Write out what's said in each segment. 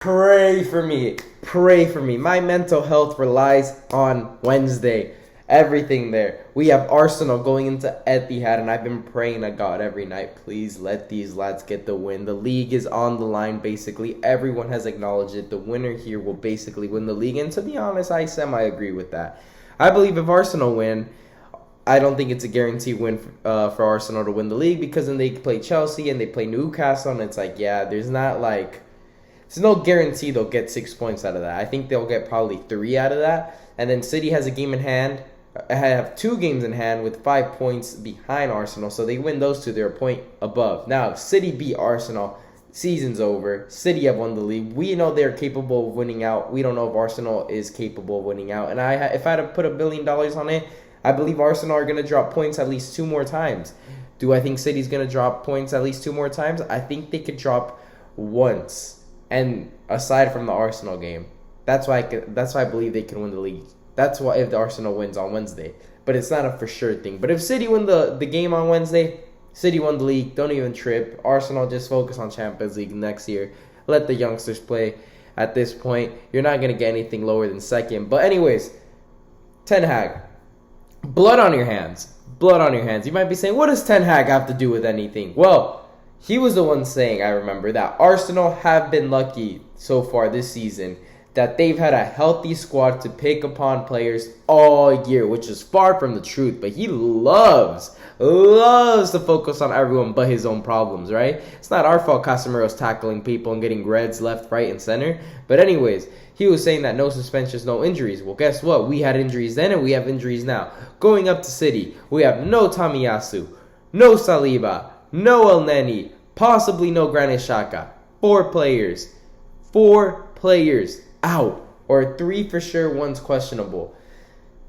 Pray for me. Pray for me. My mental health relies on Wednesday. Everything there. We have Arsenal going into Etihad, and I've been praying to God every night. Please let these lads get the win. The league is on the line, basically. Everyone has acknowledged it. The winner here will basically win the league, and to be honest, I semi-agree with that. I believe if Arsenal win, I don't think it's a guaranteed win for Arsenal to win the league, because then they play Chelsea and they play Newcastle, and it's like, yeah, there's no guarantee they'll get 6 points out of that. I think they'll get probably 3 out of that. And then City has a game in hand. I have 2 games in hand with 5 points behind Arsenal. So they win those 2, they're a point above. Now, if City beat Arsenal, season's over. City have won the league. We know they're capable of winning out. We don't know if Arsenal is capable of winning out. And if I had to put $1 billion on it, I believe Arsenal are going to drop points at least 2 more times. Do I think City's going to drop points at least 2 more times? I think they could drop once. And aside from the Arsenal game, that's why I believe they can win the league. That's why if the Arsenal wins on Wednesday. But it's not a for sure thing. But if City win the game on Wednesday, City won the league. Don't even trip. Arsenal just focus on Champions League next year. Let the youngsters play at this point. You're not going to get anything lower than second. But anyways, Ten Hag. Blood on your hands. Blood on your hands. You might be saying, what does Ten Hag have to do with anything? Well, he was the one saying, I remember, that Arsenal have been lucky so far this season that they've had a healthy squad to pick upon players all year, which is far from the truth. But he loves to focus on everyone but his own problems, right? It's not our fault Casemiro's tackling people and getting reds left, right, and center. But anyways, he was saying that no suspensions, no injuries. Well, guess what? We had injuries then and we have injuries now. Going up to City, we have no Tomiyasu, no Saliba, no El Neni, possibly no Granit Xhaka. 4 players. 4 players out. Or 3 for sure, 1's questionable.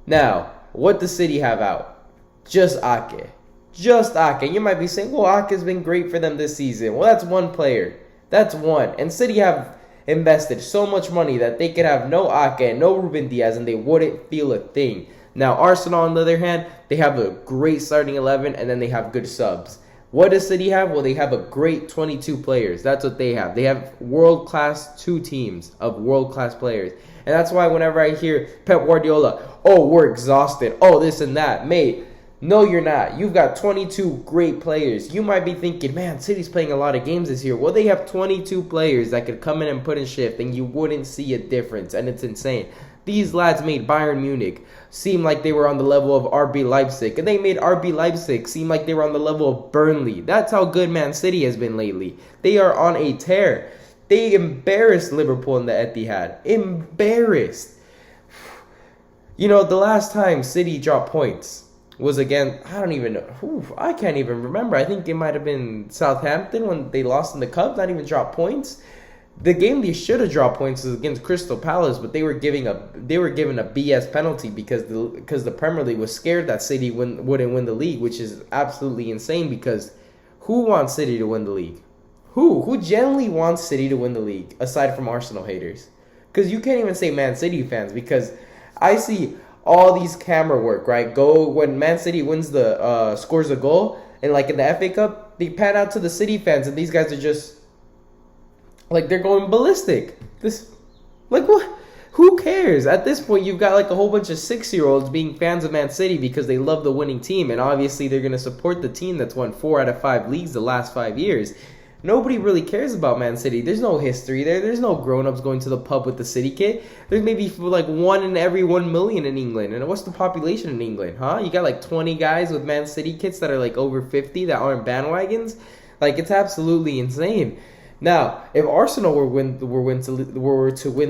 Now, what does City have out? Just Ake. Just Ake. You might be saying, well, Ake's been great for them this season. Well, that's 1 player. That's 1. And City have invested so much money that they could have no Ake and no Ruben Diaz and they wouldn't feel a thing. Now, Arsenal, on the other hand, they have a great starting 11 and then they have good subs. What does City have? Well, they have a great 22 players. That's what they have. They have world-class 2 teams of world-class players. And that's why whenever I hear Pep Guardiola, oh, we're exhausted, oh, this and that, mate, no, you're not. You've got 22 great players. You might be thinking, man, City's playing a lot of games this year. Well, they have 22 players that could come in and put in shift, and you wouldn't see a difference, and it's insane. These lads made Bayern Munich seem like they were on the level of RB Leipzig, and they made RB Leipzig seem like they were on the level of Burnley. That's how good Man City has been lately. They are on a tear. They embarrassed Liverpool in the Etihad. Embarrassed. You know, the last time City dropped points was again, I don't even know. I can't even remember. I think it might have been Southampton when they lost in the Cup, not even dropped points. The game they should have dropped points was against Crystal Palace, but they were given a BS penalty because the Premier League was scared that City wouldn't win the league, which is absolutely insane because who wants City to win the league? Who genuinely wants City to win the league aside from Arsenal haters? Because you can't even say Man City fans because I see all these camera work, right? Go when Man City wins scores a goal and like in the FA Cup, they pan out to the City fans and these guys are just like they're going ballistic. What? Who cares? At this point, you've got like a whole bunch of 6-year-olds being fans of Man City because they love the winning team, and obviously they're going to support the team that's won 4 out of 5 leagues the last 5 years. Nobody really cares about Man City. There's no history there. There's no grown-ups going to the pub with the City kit. There's maybe like 1 in every 1 million in England. And what's the population in England, huh? You got like 20 guys with Man City kits that are like over 50 that aren't bandwagons? Like, it's absolutely insane. Now, if Arsenal were to win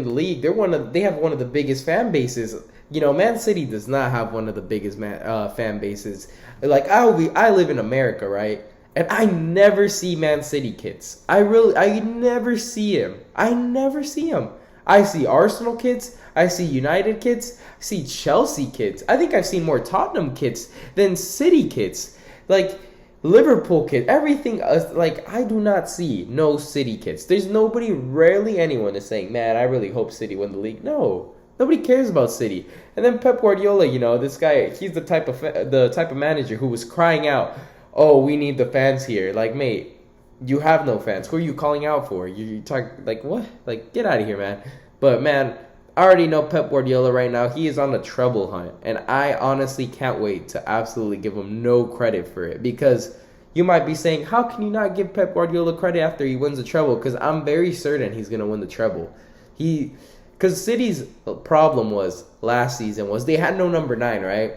the league, they have one of the biggest fan bases. You know, Man City does not have one of the biggest fan bases. Like I live in America, right? And I never see Man City kits. I never see him. I see Arsenal kits. I see United kits. I see Chelsea kits. I think I've seen more Tottenham kits than City kits. Like Liverpool kit, everything, I do not see no City kits. There's rarely anyone is saying, man, I really hope City win the league. No, nobody cares about City. And then Pep Guardiola, you know, this guy, he's the type of manager who was crying out, oh, we need the fans here. Like, mate, You have no fans. Who are you calling out for? You talk like what? Like get out of here, man. But man, I already know Pep Guardiola right now. He is on a treble hunt, and I honestly can't wait to absolutely give him no credit for it because you might be saying, how can you not give Pep Guardiola credit after he wins the treble? Because I'm very certain he's gonna win the treble. Because City's problem was last season was they had no number 9, right?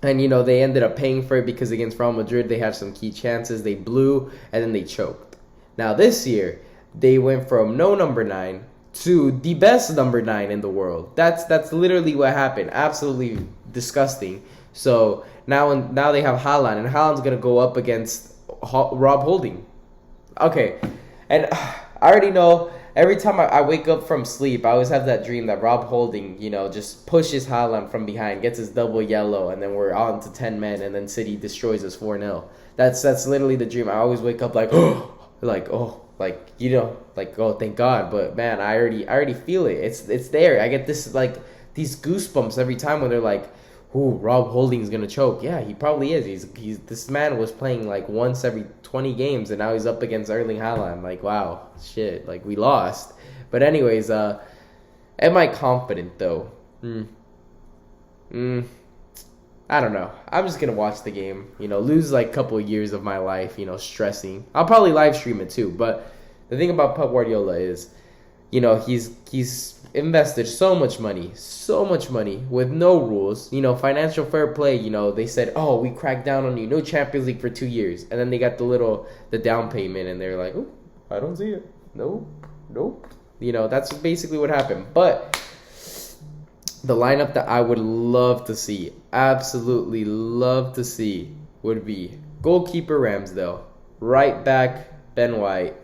And, they ended up paying for it because against Real Madrid, they had some key chances. They blew, and then they choked. Now, this year, they went from no number 9 to the best number 9 in the world. That's literally what happened. Absolutely disgusting. So, now they have Haaland, and Haaland's going to go up against Rob Holding. Okay, and I already know... Every time I wake up from sleep, I always have that dream that Rob Holding, just pushes Haaland from behind, gets his double yellow, and then we're on to 10 men, and then City destroys us 4-0. That's literally the dream. I always wake up like, oh, thank God. But man, I already feel it. It's there. I get this these goosebumps every time when they're like, ooh, Rob Holding's gonna choke. Yeah, he probably is. He's this man was playing like once every 20 games, and now he's up against Erling Haaland. Like, wow, shit, like we lost. But anyways, am I confident though? I don't know. I'm just gonna watch the game. Lose like a couple of years of my life. Stressing. I'll probably live stream it too. But the thing about Pep Guardiola is, he's invested so much money with no rules. Financial fair play. They said, oh, we cracked down on you, no Champions League for 2 years, and then they got the down payment, and they're like, oh, I don't see it. Nope. That's basically what happened. But the lineup that I would love to see, absolutely love to see, would be goalkeeper Ramsdale, right back Ben White.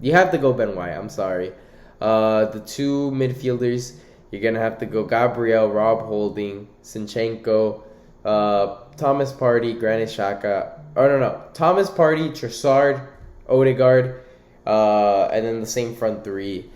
You have to go Ben White. I'm sorry. The 2 midfielders, you're going to have to go Gabriel, Rob Holding, Zinchenko, Thomas Partey, Granit Xhaka. Oh, no. Thomas Partey, Trossard, Odegaard, and then the same front 3.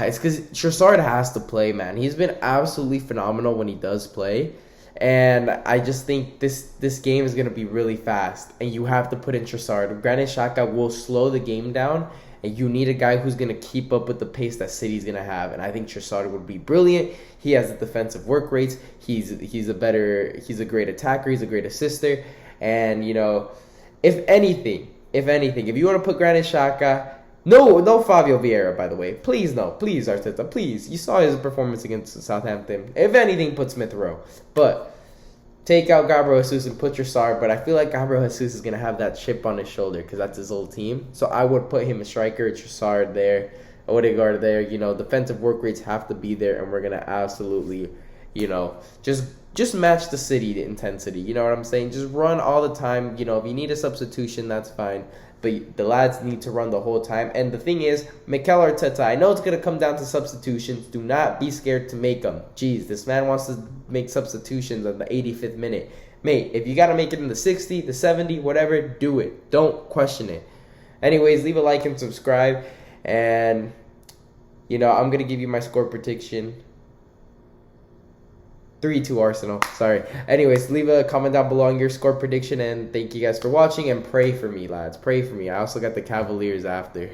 It's because Trossard has to play, man. He's been absolutely phenomenal when he does play. And I just think this game is going to be really fast. And you have to put in Trossard. Granit Xhaka will slow the game down. And you need a guy who's going to keep up with the pace that City's going to have. And I think Trossard would be brilliant. He has the defensive work rates. He's a great attacker. He's a great assister. And, if anything, if you want to put Granit Xhaka... No Fabio Vieira, by the way. Please, no. Please, Arteta. Please. You saw his performance against Southampton. If anything, put Smith Rowe. But... take out Gabriel Jesus and put Trossard, but I feel like Gabriel Jesus is going to have that chip on his shoulder because that's his old team. So I would put him a striker, Trossard there, Odegaard there. Defensive work rates have to be there, and we're going to absolutely, just match the City intensity. You know what I'm saying? Just run all the time. If you need a substitution, that's fine. But the lads need to run the whole time. And the thing is, Mikel Arteta, I know it's going to come down to substitutions. Do not be scared to make them. Jeez, this man wants to make substitutions on the 85th minute. Mate, if you got to make it in the 60, the 70, whatever, do it. Don't question it. Anyways, leave a like and subscribe. And, I'm going to give you my score prediction. 3-2 Arsenal. Sorry. Anyways, leave a comment down below on your score prediction, and thank you guys for watching, and pray for me, lads. Pray for me. I also got the Cavaliers after.